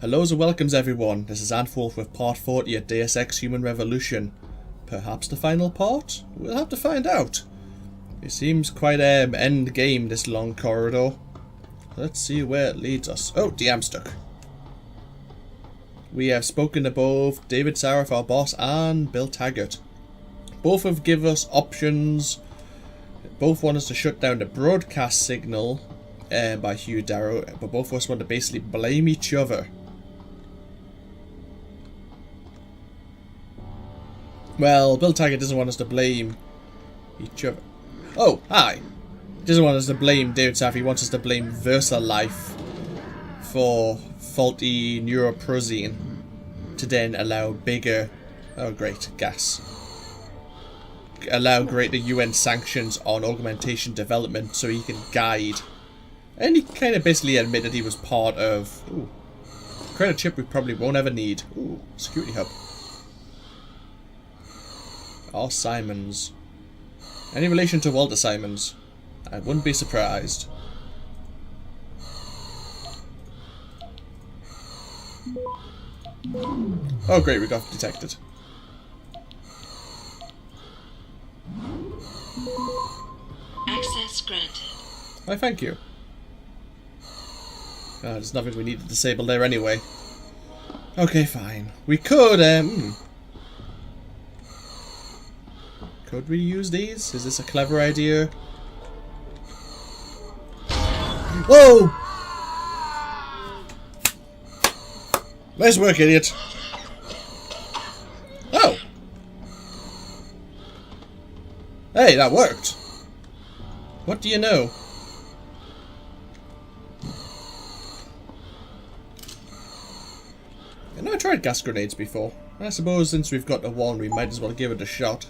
Hellos and welcomes everyone. This is AnthWolf with part 40 of Deus Ex Human Revolution. Perhaps the final part? We'll have to find out. It seems quite end game, this long corridor. Let's see where it leads us. Oh, I'm stuck. We have spoken to both David Saraf, our boss, and Bill Taggart. Both have given us options. Both want us to shut down the broadcast signal by Hugh Darrow, but both of us want to basically blame each other. Well, Bill Taggart doesn't want us to blame each other. Oh, hi. He doesn't want us to blame David Saraf. He wants us to blame VersaLife for faulty neuroprozine to then allow bigger... Oh, great. Gas. Allow greater UN sanctions on augmentation development so he can guide. And he kind of basically admitted he was part of... Ooh. Credit chip we probably won't ever need. Ooh, security hub. Or Simons. Any relation to Walter Simons? I wouldn't be surprised. Oh great, we got detected. Access granted. Why, thank you. There's nothing we need to disable there anyway. Okay, fine. We could, Could we use these? Is this a clever idea? Whoa! Nice work, idiot. Oh! Hey, that worked. What do you know? I know I tried gas grenades before. I suppose since we've got the one, we might as well give it a shot.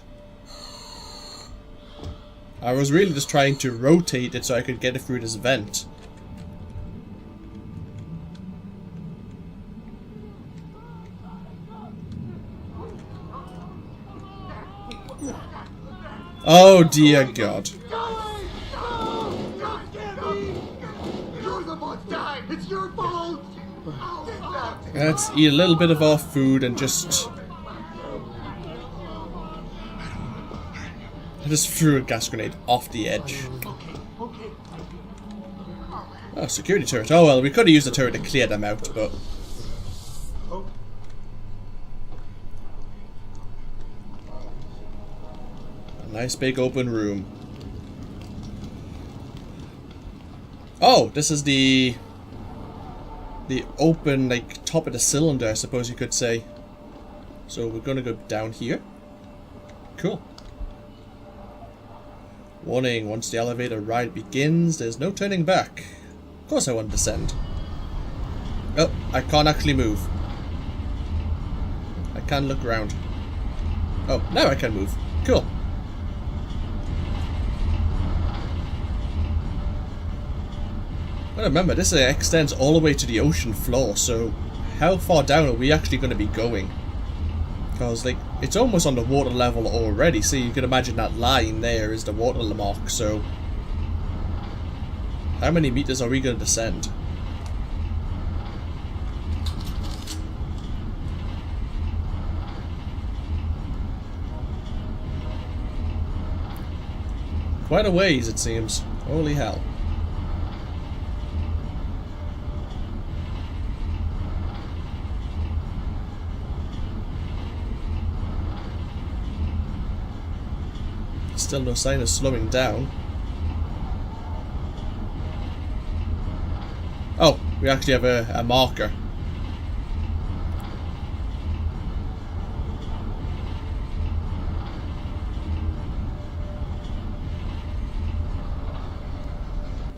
I was really just trying to rotate it so I could get it through this vent. Oh dear God. It's your fault. Let's eat a little bit of our food and just... I just threw a gas grenade off the edge. Oh, security turret. Oh well, we could have used the turret to clear them out, but... A nice big open room. Oh, this is the open, like, top of the cylinder, I suppose you could say. So we're gonna go down here. Cool. Warning, once the elevator ride begins, there's no turning back. Of course I want to descend. Oh, I can't actually move. I can look around. Oh, now I can move. Cool. Well, remember, this extends all the way to the ocean floor, so how far down are we actually going to be going? Because, like, it's almost on the water level already, so you can imagine that line there is the water mark, so... How many meters are we going to descend? Quite a ways, it seems. Holy hell. Still no sign of slowing down. Oh, we actually have a marker.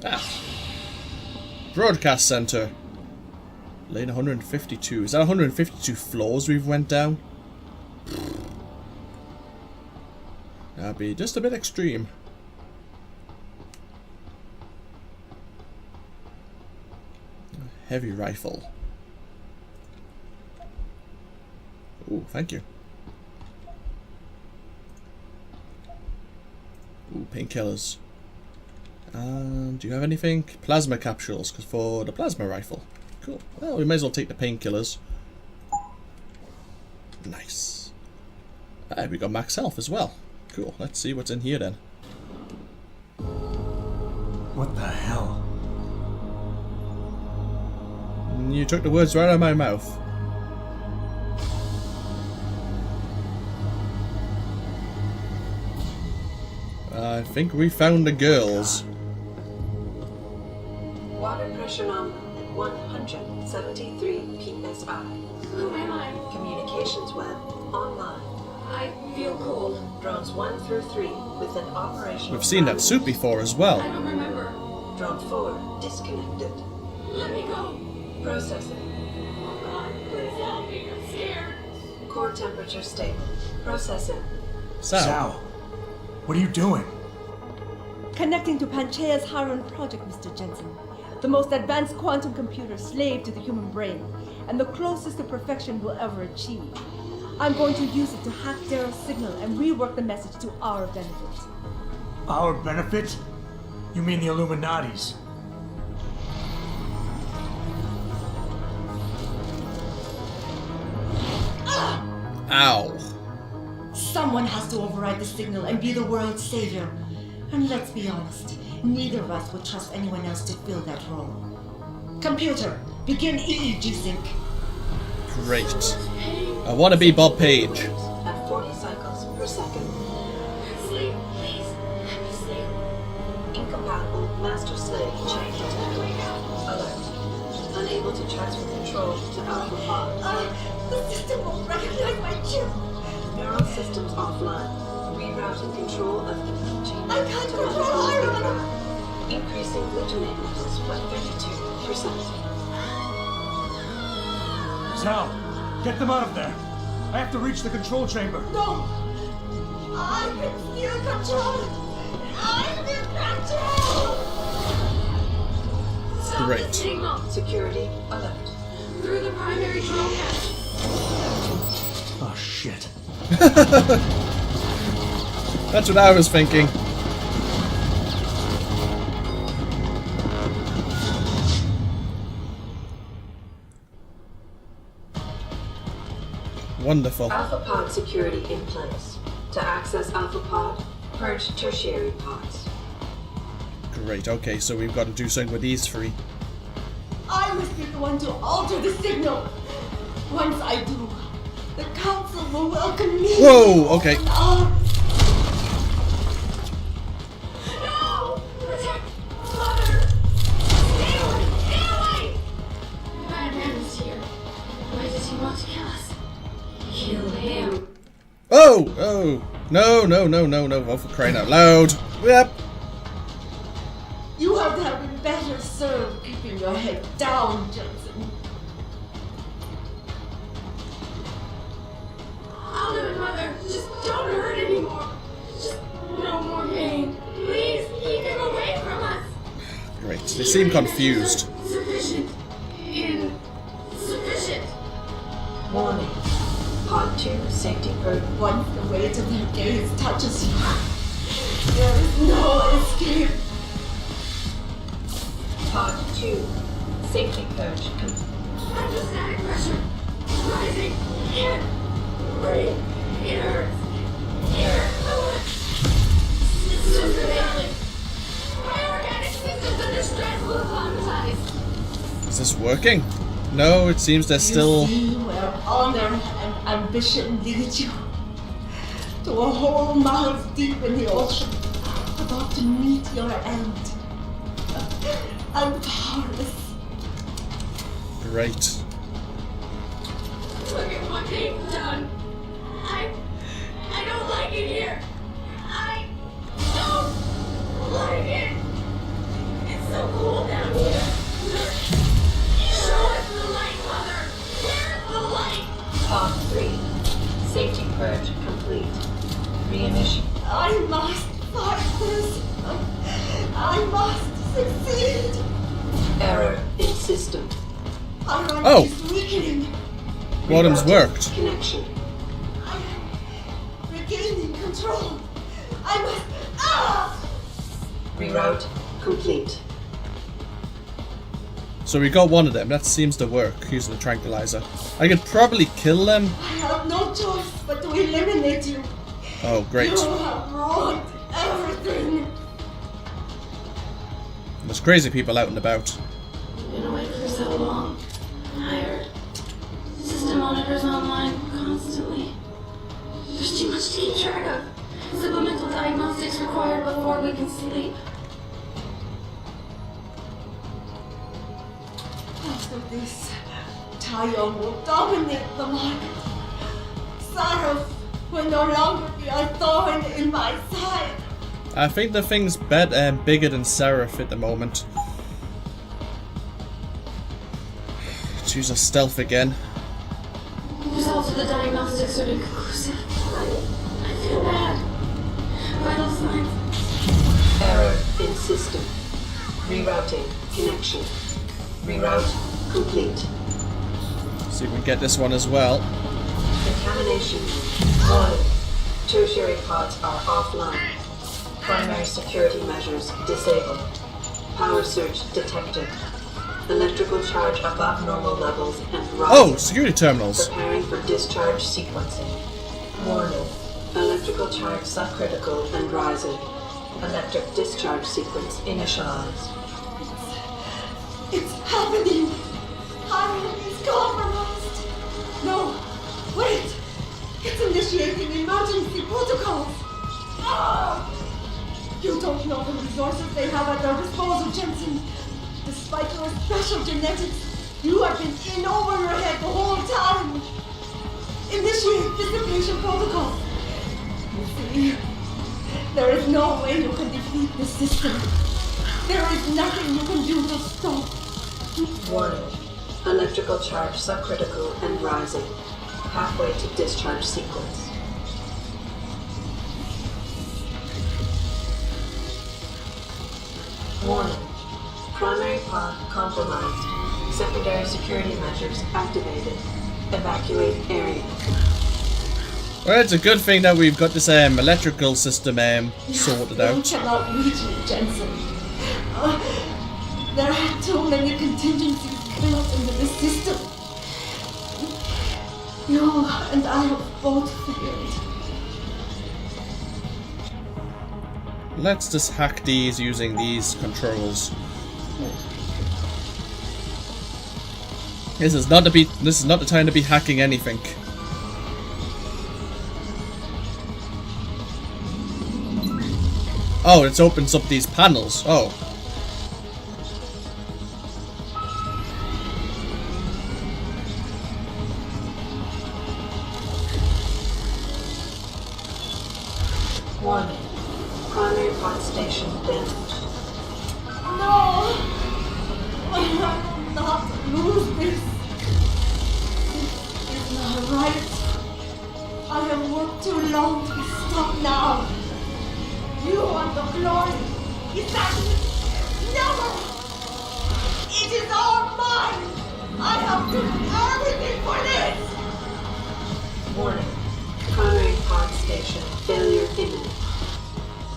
Ah. Broadcast center. Lane 152. Is that 152 floors we've went down? That'd be just a bit extreme. Heavy rifle. Ooh, thank you. Ooh, painkillers. And do you have anything? Plasma capsules for the plasma rifle. Cool. Well, we may as well take the painkillers. Nice. We got max health as well. Cool. Let's see what's in here then. What the hell? You took the words right out of my mouth. I think we found the girls. Water pressure number 173 psi. Who am I? Communications web online. I feel cold. Drones 1 through 3 within operation. We've seen that suit before as I well. don't remember. Drone 4 disconnected. Let me go. Processing. Oh God, please help me. I'm scared. Core temperature stable. Processing. Sal. What are you doing? Connecting to Panchea's Hiron project, Mr. Jensen. The most advanced quantum computer slave to the human brain, and the closest to perfection we'll ever achieve. I'm going to use it to hack Darrow's signal and rework the message to our benefit. Our benefit? You mean the Illuminati's? Ow. Someone has to override the signal and be the world's savior. And let's be honest, neither of us would trust anyone else to fill that role. Computer, begin EEG sync. Great. I want to be Bob Page. At 40 cycles per second. Sleep, please. Let me sleep. Incompatible master slave chain detected. Alert. Unable to transfer control to Alpha Pod. The system won't recognize my chip. Neural systems offline. Rerouting control of the chain. I can't control Hiron. Increasing glutamate levels by 32%. Sal, get them out of there. I have to reach the control chamber. No! I can still control it! I'm in control! Stop Great. the signal. Security alert. Through the primary drone hatch. Oh shit. That's what I was thinking. Wonderful. Alpha Pod security in place. To access Alpha Pod, purge tertiary pods. Great. Okay, so we've got to do something with these three. I must be the one to alter the signal. Once I do, the council will welcome me. Whoa, okay. Oh, No! Protect Mother! Stay away! Stay away! Madman is here. Why does he want to kill us? Kill him. Oh! Oh! No, no, no, no, no. Oh, for crying out loud. Yep. you have to have been better served keeping your head down, Jensen. I'll do it, Mother. Just don't hurt anymore. Just no more pain. Please keep him away from us. Great. They seem confused. Sufficient. Insufficient. Warning. Pod 2 safety protocol. Once the weight of their gaze touches you, there is no escape. Pod 2 safety purge complete. Hydrostatic pressure. Rising. Can't breathe. It hurts. Systems failing. My organic systems under stress will traumatize. Is this working? No, it seems they're still... You see where honor and ambition lead you. To a hole miles deep in the ocean, about to meet your end. I'm powerless. Great. Look at what they've done. I don't like it here. I don't like it. It's so cool down here. Show us the light, Mother. Where's the light? Pod 3 safety purge complete. Reinitiate. I must fight this. I must succeed. Error in system. Iron Oh. is weakening. Wadham's worked. Connection. I am regaining control. I must. Ah! Reroute complete. So we got one of them. That seems to work, using the tranquilizer. I could probably kill them. I have no choice but to eliminate you. Oh, great. You have ruined everything. There's crazy people out and about. Been awake for so long. Tired. System monitors online constantly. There's too much to keep track of. Supplemental diagnostics required before we can sleep. After this, Taeyong will dominate the market. Sarah will no longer be a thorn in my side. I think the thing's bigger than Seraph at the moment. Let's use a stealth again. Results of the diagnostics are inconclusive. I feel bad. Vital signs. Error in system. Rerouting connection. Reroute complete. See if we can get this one as well. Contamination. Warning. Tertiary pods are offline. Primary security measures disabled. Power surge detected. Electrical charge above normal levels and rising. Oh, security terminals. Preparing for discharge sequencing. Warning. Electrical charge subcritical and rising. Electric discharge sequence initialized. It's happening. Iron is compromised. No, wait. It's initiating emergency protocols. Ah! You don't know the resources they have at their disposal, Jensen. Despite your special genetics, you have been in over your head the whole time. Initiate dissipation protocols. You see, there is no way you can defeat the system. There is nothing you can do to stop. Warning. Electrical charge subcritical and rising. Halfway to discharge sequence. Warning. Primary pod compromised. Secondary security measures activated. Evacuate area. Well, it's a good thing that we've got this electrical system sorted You out. cannot reach me, Jensen. There are too many contingencies built into the system. You and I have both failed. Let's just hack these using these controls. This is not the time to be hacking anything. Oh, it opens up these panels. Oh. Warning. Primary pod station damaged. No! I will not lose this. This is not right. I have worked too long to stop now. You want the glory. Is that never? It is all mine. I have done everything for this. Warning. Primary pod station failure imminent.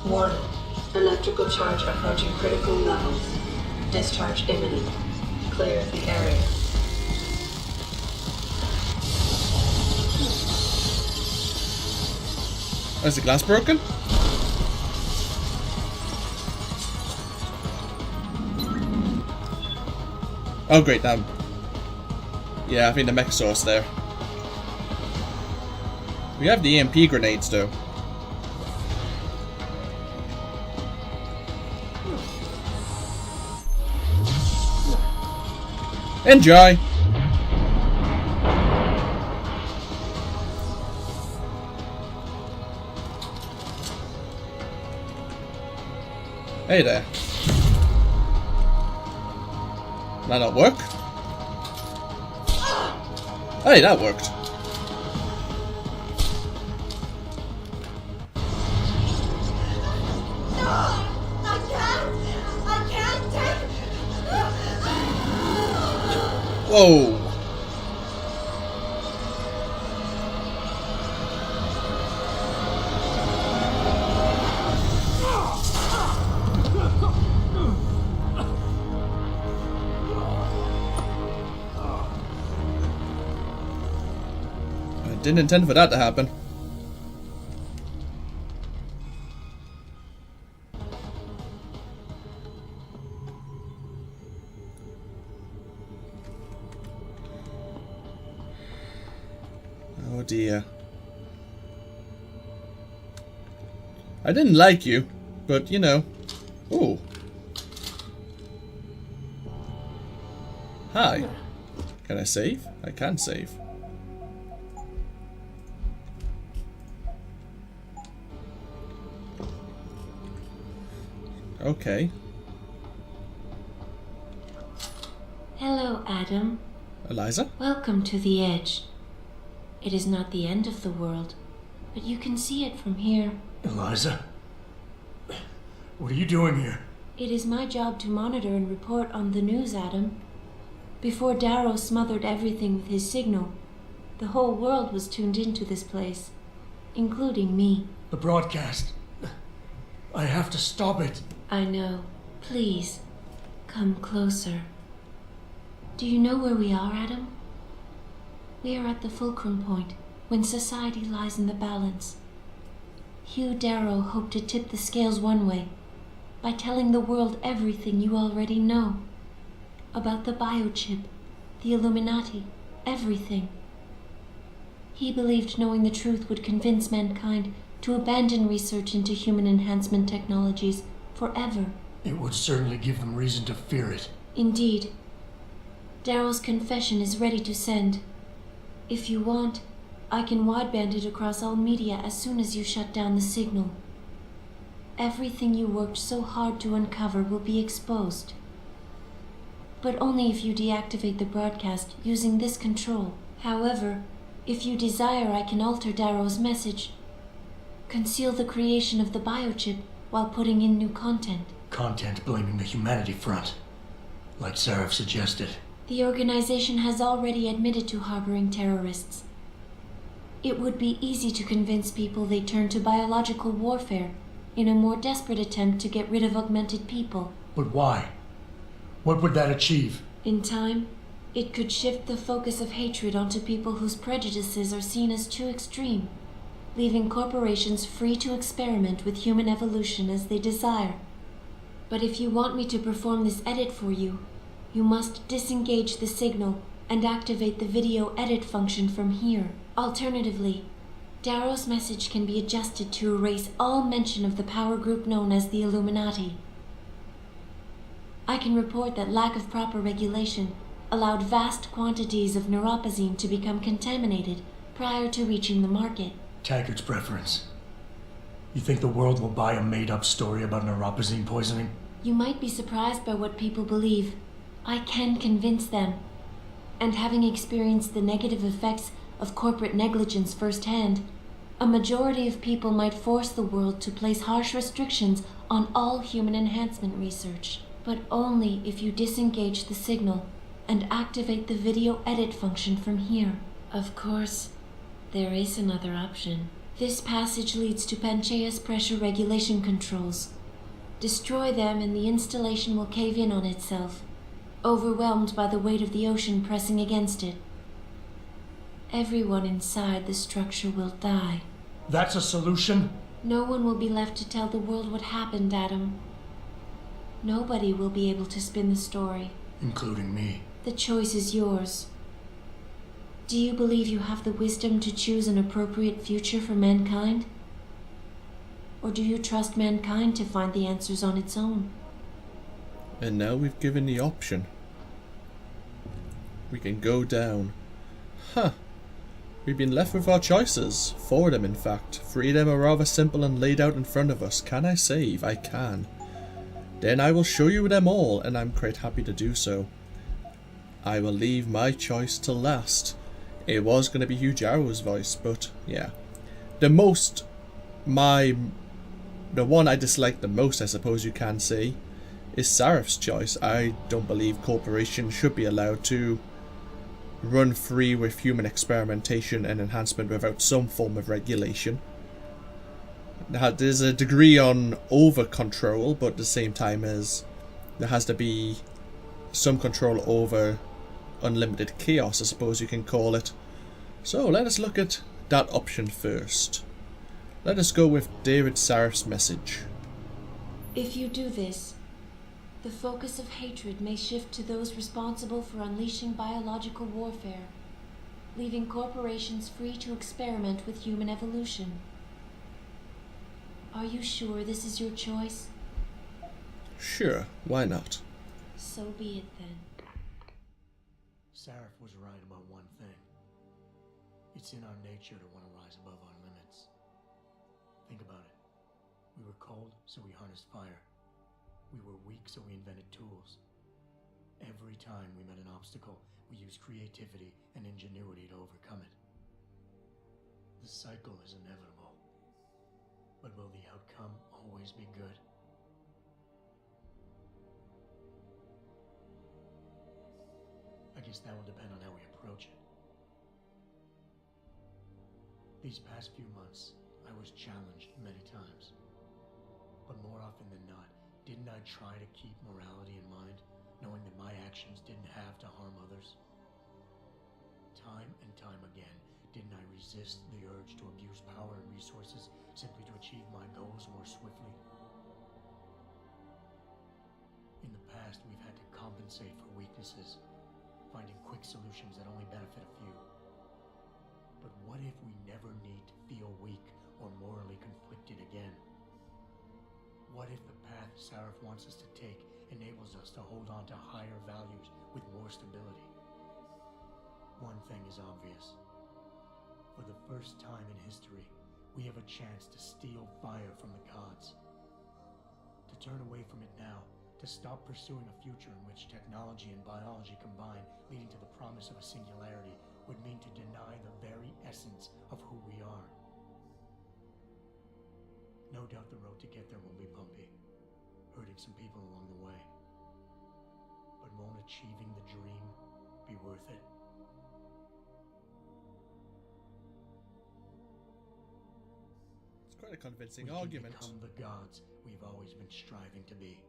Warning. Electrical charge approaching critical levels. Discharge imminent. Clear the area. Is the glass broken? Oh great, now. Yeah, I think the mech source there. We have the EMP grenades though. Enjoy! Hey there. Did that not work? Hey, that worked. I can't take. Whoa! Didn't intend for that to happen. Oh dear. I didn't like you, but you know. Ooh. Hi. Can I save? I can save. Okay. Hello, Adam. Eliza? Welcome to the Edge. It is not the end of the world, but you can see it from here. Eliza? What are you doing here? It is my job to monitor and report on the news, Adam. Before Darrow smothered everything with his signal, the whole world was tuned into this place, including me. The broadcast. I have to stop it. I know. Please, come closer. Do you know where we are, Adam? We are at the fulcrum point, when society lies in the balance. Hugh Darrow hoped to tip the scales one way, by telling the world everything you already know. About the biochip, the Illuminati, everything. He believed knowing the truth would convince mankind to abandon research into human enhancement technologies forever. It would certainly give them reason to fear it. Indeed. Darrow's confession is ready to send. If you want, I can wideband it across all media as soon as you shut down the signal. Everything you worked so hard to uncover will be exposed. But only if you deactivate the broadcast using this control. However, if you desire, I can alter Darrow's message. Conceal the creation of the biochip while putting in new content. Content blaming the humanity front, like Sarif suggested. The organization has already admitted to harboring terrorists. It would be easy to convince people they turn to biological warfare in a more desperate attempt to get rid of augmented people. But why? What would that achieve? In time, it could shift the focus of hatred onto people whose prejudices are seen as too extreme, leaving corporations free to experiment with human evolution as they desire. But if you want me to perform this edit for you, you must disengage the signal and activate the video edit function from here. Alternatively, Darrow's message can be adjusted to erase all mention of the power group known as the Illuminati. I can report that lack of proper regulation allowed vast quantities of neuropozyne to become contaminated prior to reaching the market. Taggart's preference. You think the world will buy a made-up story about neuropozyne poisoning? You might be surprised by what people believe. I can convince them. And having experienced the negative effects of corporate negligence firsthand, a majority of people might force the world to place harsh restrictions on all human enhancement research. But only if you disengage the signal and activate the video edit function from here. Of course, there is another option. This passage leads to Panchea's pressure regulation controls. Destroy them and the installation will cave in on itself, overwhelmed by the weight of the ocean pressing against it. Everyone inside the structure will die. That's a solution? No one will be left to tell the world what happened, Adam. Nobody will be able to spin the story. Including me. The choice is yours. Do you believe you have the wisdom to choose an appropriate future for mankind? Or do you trust mankind to find the answers on its own? And now we've given the option. We can go down. Huh. We've been left with our choices. Four of them, in fact. Three of them are rather simple and laid out in front of us. Can I save? I can. Then I will show you them all, and I'm quite happy to do so. I will leave my choice to last. It was going to be Hugh Jarrow's voice, but yeah. The one I dislike the most, I suppose you can say, is Sarif's choice. I don't believe corporations should be allowed to run free with human experimentation and enhancement without some form of regulation. Now, there's a degree on over control, but at the same time as there has to be some control over unlimited chaos, I suppose you can call it. So let us look at that option first. Let us go with David Sarif's message. If you do this, the focus of hatred may shift to those responsible for unleashing biological warfare, leaving corporations free to experiment with human evolution. Are you sure this is your choice? Sure, why not? So be it then. Sarif was right about one thing. It's in our nature to want to rise above our limits. Think about it. We were cold, so we harnessed fire. We were weak, so we invented tools. Every time we met an obstacle, we used creativity and ingenuity to overcome it. The cycle is inevitable. But will the outcome always be good? I guess that will depend on how we approach it. These past few months, I was challenged many times. But more often than not, didn't I try to keep morality in mind, knowing that my actions didn't have to harm others? Time and time again, didn't I resist the urge to abuse power and resources simply to achieve my goals more swiftly? In the past, we've had to compensate for weaknesses, finding quick solutions that only benefit a few. But what if we never need to feel weak or morally conflicted again? What if the path Sarif wants us to take enables us to hold on to higher values with more stability? One thing is obvious. For the first time in history, we have a chance to steal fire from the gods. To turn away from it now, to stop pursuing a future in which technology and biology combine, leading to the promise of a singularity, would mean to deny the very essence of who we are. No doubt the road to get there will be bumpy, hurting some people along the way. But won't achieving the dream be worth it? It's quite a convincing We argument. can become the gods we've always been striving to be.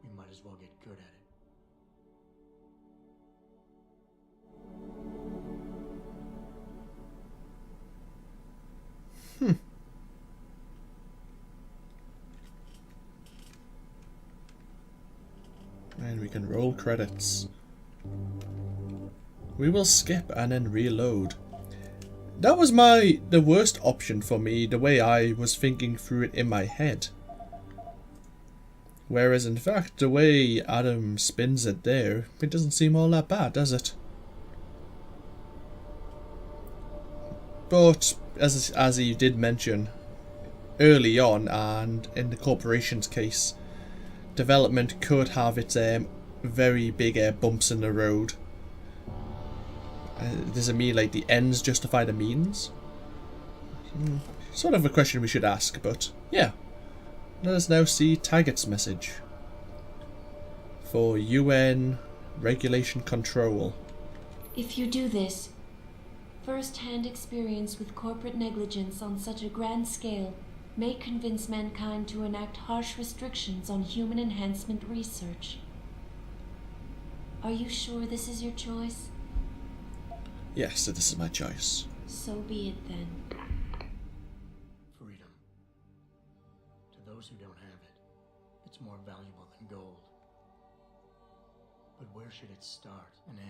We might as well get good at it. And we can roll credits. We will skip and then reload. That was the worst option for me, the way I was thinking through it in my head. Whereas in fact, the way Adam spins it there, it doesn't seem all that bad, does it? But, as he did mention early on, and in the corporation's case, development could have its very big bumps in the road. Does it mean like the ends justify the means? Sort of a question we should ask, but yeah. Let us now see Taggart's message for UN regulation control. If you do this, first-hand experience with corporate negligence on such a grand scale may convince mankind to enact harsh restrictions on human enhancement research. Are you sure this is your choice? Yes, this is my choice. So be it then. Freedom. To those who don't have it, it's more valuable than gold. But where should it start and end?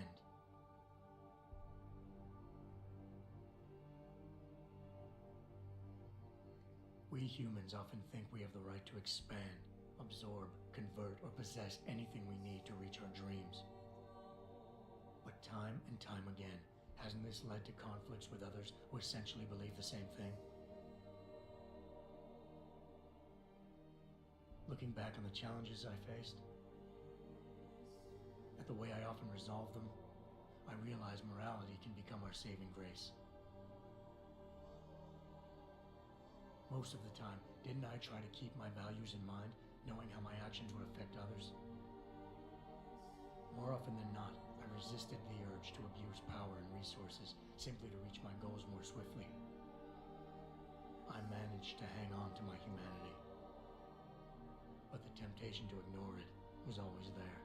We humans often think we have the right to expand, absorb, convert, or possess anything we need to reach our dreams. But time and time again, hasn't this led to conflicts with others who essentially believe the same thing? Looking back on the challenges I faced, at the way I often resolve them, I realize morality can become our saving grace. Most of the time, didn't I try to keep my values in mind, knowing how my actions would affect others? More often than not, I resisted the urge to abuse power and resources simply to reach my goals more swiftly. I managed to hang on to my humanity. But the temptation to ignore it was always there.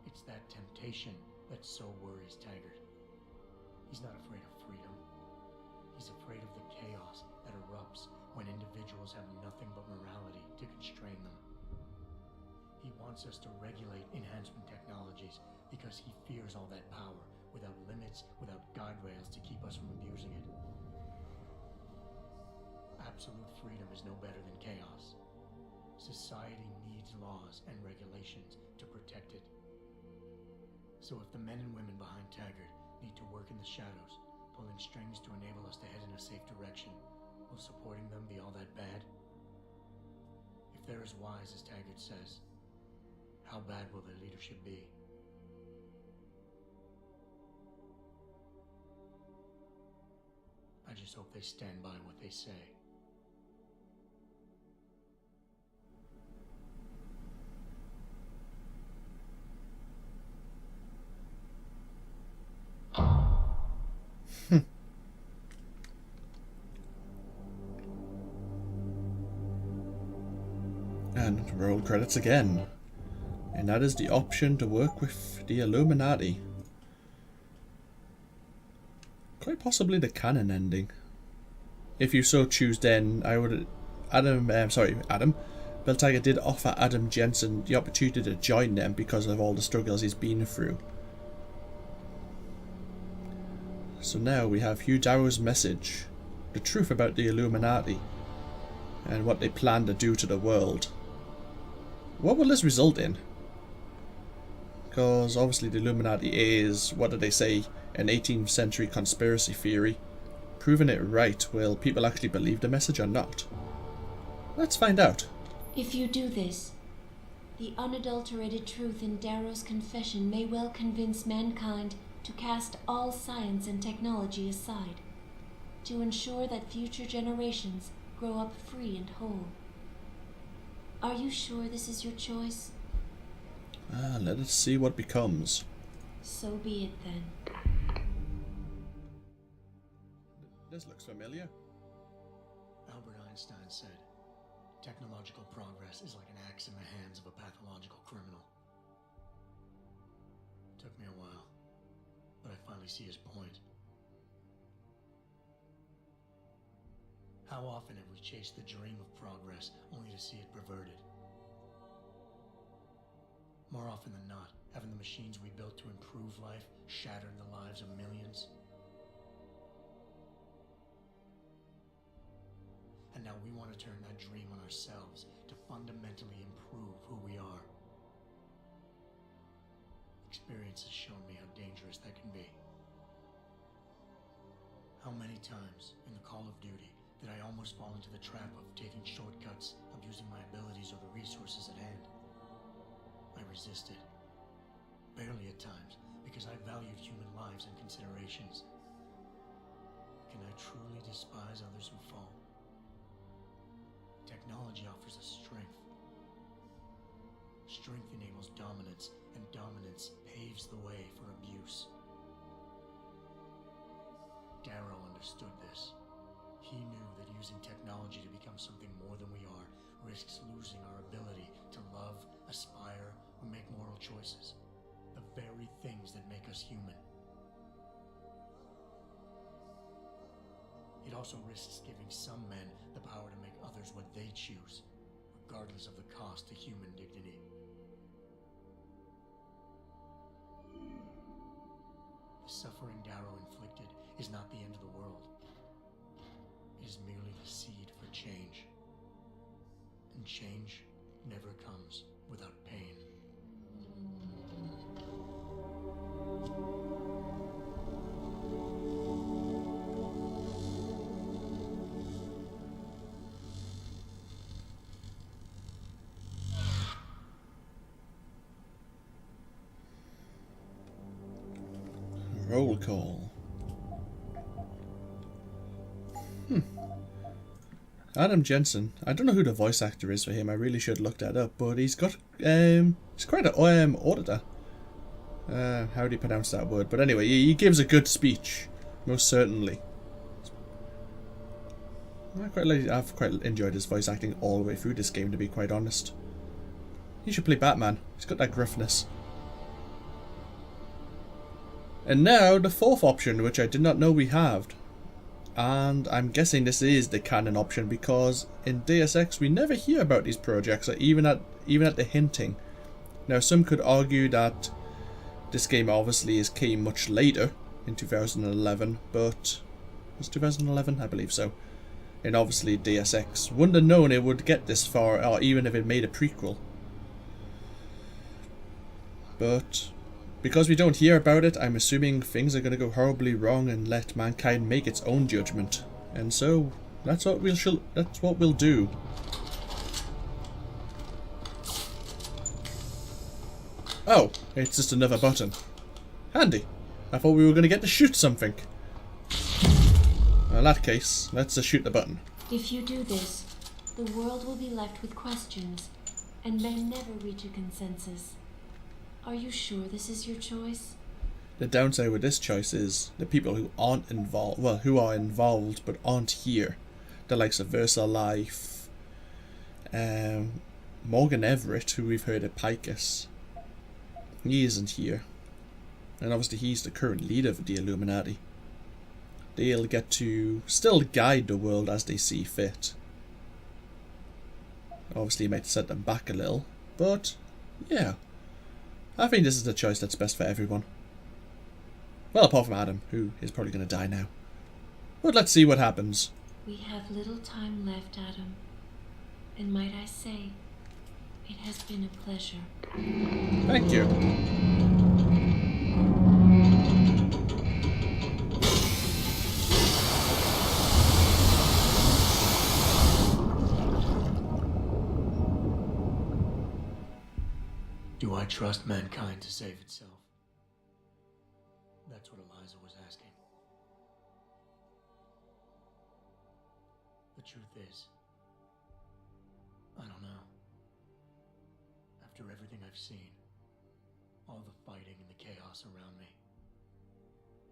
It's that temptation that so worries Taggart. He's not afraid of freedom. He's afraid of the chaos that erupts when individuals have nothing but morality to constrain them. He wants us to regulate enhancement technologies because he fears all that power, without limits, without guardrails to keep us from abusing it. Absolute freedom is no better than chaos. Society needs laws and regulations to protect it. So if the men and women behind Taggart need to work in the shadows, pulling strings to enable us to head in a safe direction, will supporting them be all that bad? If they're as wise as Taggart says, how bad will their leadership be? I just hope they stand by what they say. And roll credits again. And that is the option to work with the Illuminati. Quite possibly the canon ending. If you so choose, then I would... Adam. Bill Taggart did offer Adam Jensen the opportunity to join them because of all the struggles he's been through. So now we have Hugh Darrow's message. The truth about the Illuminati. And what they plan to do to the world. What will this result in? Because obviously the Illuminati is, what did they say, an 18th century conspiracy theory. Proving it right, will people actually believe the message or not? Let's find out. If you do this, the unadulterated truth in Darrow's confession may well convince mankind to cast all science and technology aside, to ensure that future generations grow up free and whole. Are you sure this is your choice? Let us see what becomes. So be it then. This looks familiar. Albert Einstein said, technological progress is like an axe in the hands of a pathological criminal. Took me a while, but I finally see his point. How often have we chased the dream of progress only to see it perverted? More often than not, haven't the machines we built to improve life shattered the lives of millions? And now we want to turn that dream on ourselves to fundamentally improve who we are. Experience has shown me how dangerous that can be. How many times in the Call of Duty did I almost fall into the trap of taking shortcuts, abusing my abilities or the resources at hand? I resisted. Barely at times, because I valued human lives and considerations. Can I truly despise others who fall? Technology offers us strength. Strength enables dominance, and dominance paves the way for abuse. Darrow understood this. He knew that using technology to become something more than we are risks losing our ability to love, aspire, or make moral choices. The very things that make us human. It also risks giving some men the power to make others what they choose, regardless of the cost to human dignity. The suffering Darrow inflicted is not the end of the world. It is merely the seed for change. And change never comes without pain. Roll call. Adam Jensen. I don't know who the voice actor is for him. I really should look that up. But he's got he's quite an auditor. How do you pronounce that word? But anyway, he gives a good speech, most certainly. I've quite enjoyed his voice acting all the way through this game, to be quite honest. He should play Batman. He's got that gruffness. And now the fourth option, which I did not know we had. And I'm guessing this is the canon option because in Deus Ex we never hear about these projects, or even at the hinting. Now some could argue that this game obviously came much later in 2011, but was it 2011? I believe so. And obviously Deus Ex wouldn't have known it would get this far, or even if it made a prequel. But because we don't hear about it, I'm assuming things are going to go horribly wrong and let mankind make its own judgment. And so that's what we'll do. Oh, it's just another button. Handy. I thought we were going to get to shoot something. Well, in that case, let's just shoot the button. If you do this, the world will be left with questions and may never reach a consensus. Are you sure this is your choice? The downside with this choice is the people who aren't involved, well, who are involved but aren't here. The likes of VersaLife, Morgan Everett, who we've heard at Picus. He isn't here. And obviously he's the current leader of the Illuminati. They'll get to still guide the world as they see fit. Obviously it might set them back a little, but yeah. I think this is the choice that's best for everyone. Well, apart from Adam, who is probably going to die now. But let's see what happens. We have little time left, Adam. And might I say, it has been a pleasure. Thank you. Do I trust mankind to save itself? That's what Eliza was asking. The truth is, I don't know. After everything I've seen, all the fighting and the chaos around me,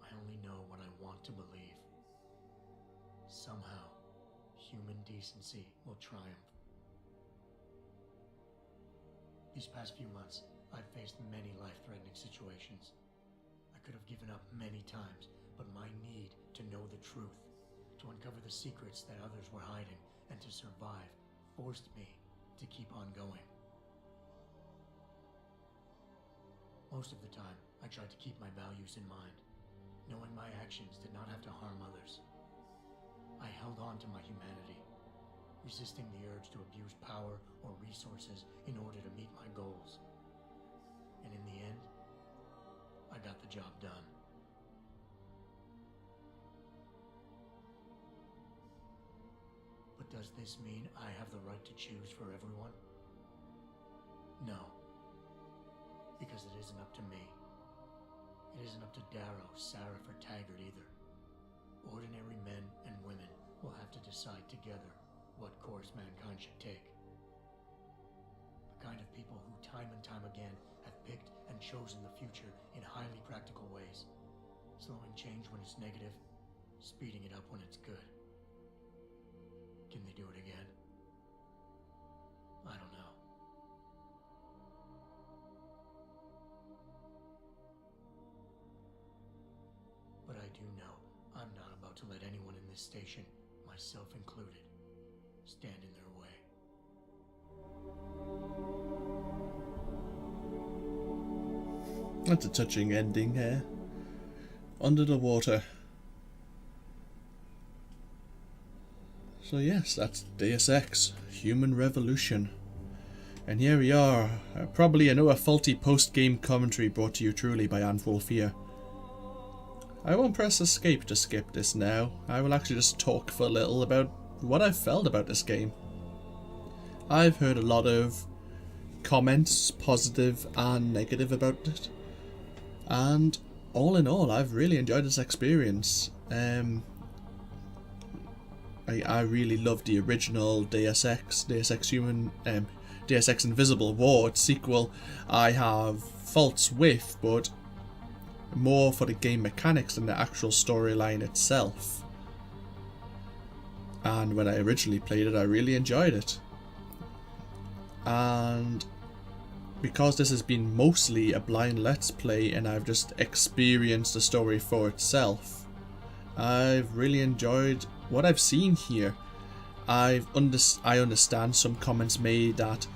I only know what I want to believe. Somehow, human decency will triumph. These past few months, I've faced many life-threatening situations. I could have given up many times, but my need to know the truth, to uncover the secrets that others were hiding, and to survive, forced me to keep on going. Most of the time, I tried to keep my values in mind, knowing my actions did not have to harm others. I held on to my humanity, resisting the urge to abuse power or resources in order to meet my goals. And in the end, I got the job done. But does this mean I have the right to choose for everyone? No. Because it isn't up to me. It isn't up to Darrow, Sarif, or Taggart either. Ordinary men and women will have to decide together what course mankind should take. The kind of people who time and time again have picked and chosen the future in highly practical ways, slowing change when it's negative, speeding it up when it's good. Can they do it again? I don't know. But I do know I'm not about to let anyone in this station, myself included, stand in their way. That's a touching ending here. Under the water. So yes, that's Deus Ex, Human Revolution. And here we are, probably another faulty post-game commentary brought to you truly by AnthWolf here. I won't press escape to skip this now. I will actually just talk for a little about what I've felt about this game. I've heard a lot of comments, positive and negative, about it. And all in all, I've really enjoyed this experience. I really loved the original Deus Ex Human, Deus Ex Invisible War, its sequel. I have faults with, but more for the game mechanics than the actual storyline itself. And when I originally played it, I really enjoyed it. And because this has been mostly a blind let's play and I've just experienced the story for itself, I've really enjoyed what I've seen here. I understand some comments made that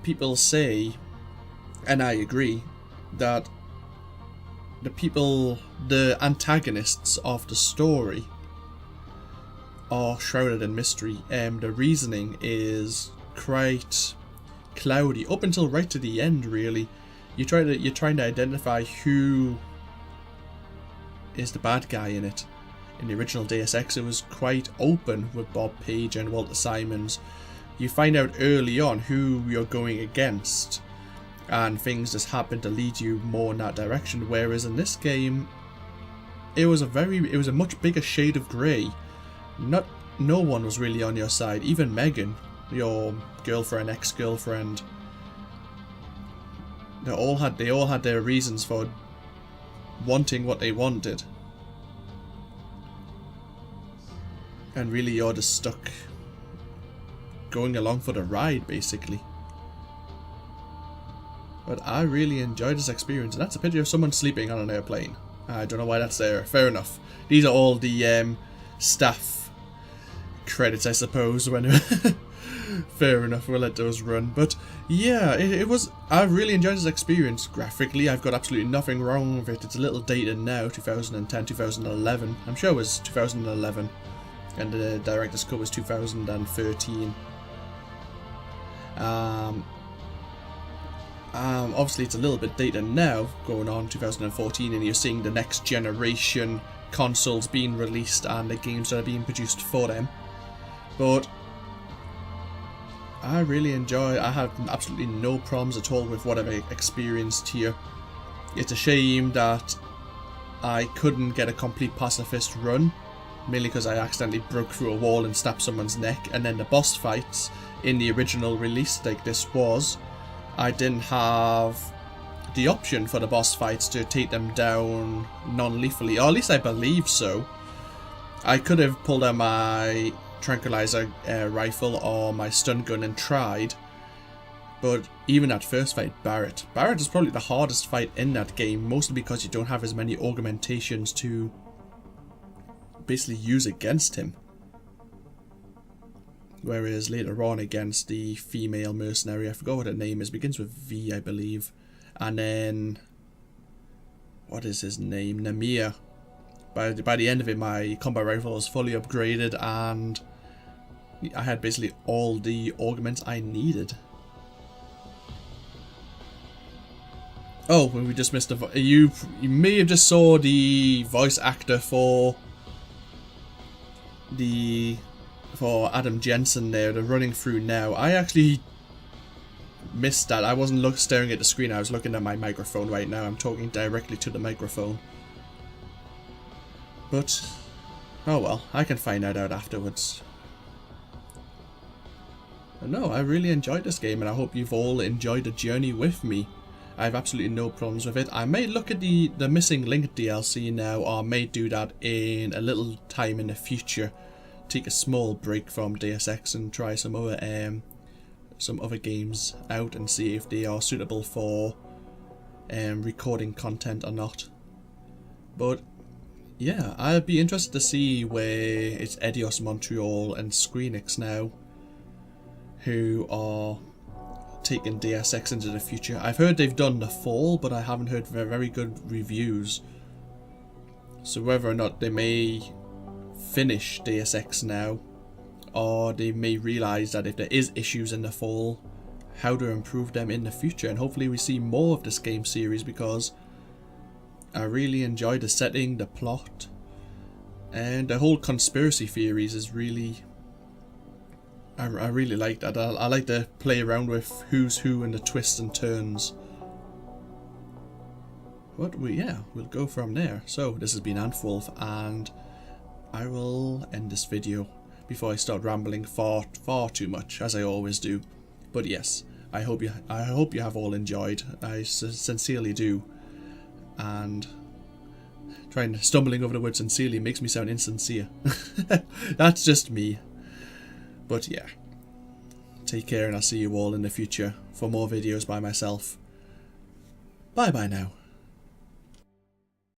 people say, and I agree, that the antagonists of the story are shrouded in mystery. The reasoning is quite cloudy up until right to the end. Really, you're trying to identify who is the bad guy in it. In the original Deus Ex, it was quite open with Bob Page and Walter Simons. You find out early on who you're going against, and things just happen to lead you more in that direction. Whereas in this game, it was a much bigger shade of grey. No one was really on your side. Even Megan, your girlfriend, ex-girlfriend, they all had their reasons for wanting what they wanted. And really, you're just stuck going along for the ride, basically. But I really enjoyed this experience, and that's a picture of someone sleeping on an airplane. I don't know why that's there. Fair enough. These are all the staff credits, I suppose. When fair enough, we'll let those run. But yeah, it was. I really enjoyed this experience. Graphically, I've got absolutely nothing wrong with it. It's a little dated now, 2010, 2011. I'm sure it was 2011, and the director's cut was 2013. Obviously it's a little bit dated now, going on 2014, and you're seeing the next generation consoles being released and the games that are being produced for them. But I really I had absolutely no problems at all with what I've experienced here. It's a shame that I couldn't get a complete pacifist run, mainly because I accidentally broke through a wall and snapped someone's neck, and then the boss fights in the original release like this was, I didn't have the option for the boss fights to take them down non-lethally, or at least I believe so. I could have pulled out my tranquilizer rifle or my stun gun and tried, but even that first fight, Barrett is probably the hardest fight in that game, mostly because you don't have as many augmentations to basically use against him. Whereas later on against the female mercenary, I forgot what her name is, begins with V, I believe, and then what is his name, Namir. By the end of it, my combat rifle was fully upgraded and I had basically all the augments I needed. Oh, we just missed you may have just saw the voice actor for Adam Jensen there, the running through now. I actually missed that. I wasn't staring at the screen, I was looking at my microphone right now. I'm talking directly to the microphone. But, oh well, I can find that out afterwards. But no, I really enjoyed this game, and I hope you've all enjoyed the journey with me. I have absolutely no problems with it. I may look at the Missing Link DLC now, or I may do that in a little time in the future. Take a small break from Deus Ex and try some other games out and see if they are suitable for recording content or not. But yeah, I'd be interested to see where it's Eidos Montreal and Squeenix now who are taking Deus Ex into the future. I've heard they've done The Fall, but I haven't heard very good reviews. So whether or not they may finish Deus Ex now, or they may realise that if there is issues in The Fall, how to improve them in the future. And hopefully we see more of this game series, because I really enjoy the setting, the plot, and the whole conspiracy theories is really... I really like that. I like to play around with who's who and the twists and turns. But we'll go from there. So this has been AnthWolf, and I will end this video before I start rambling far too much, as I always do. But yes, I hope you have all enjoyed. I sincerely do. And stumbling over the word sincerely makes me sound insincere. That's just me. But yeah, Take care, and I'll see you all in the future for more videos by myself. Bye bye now.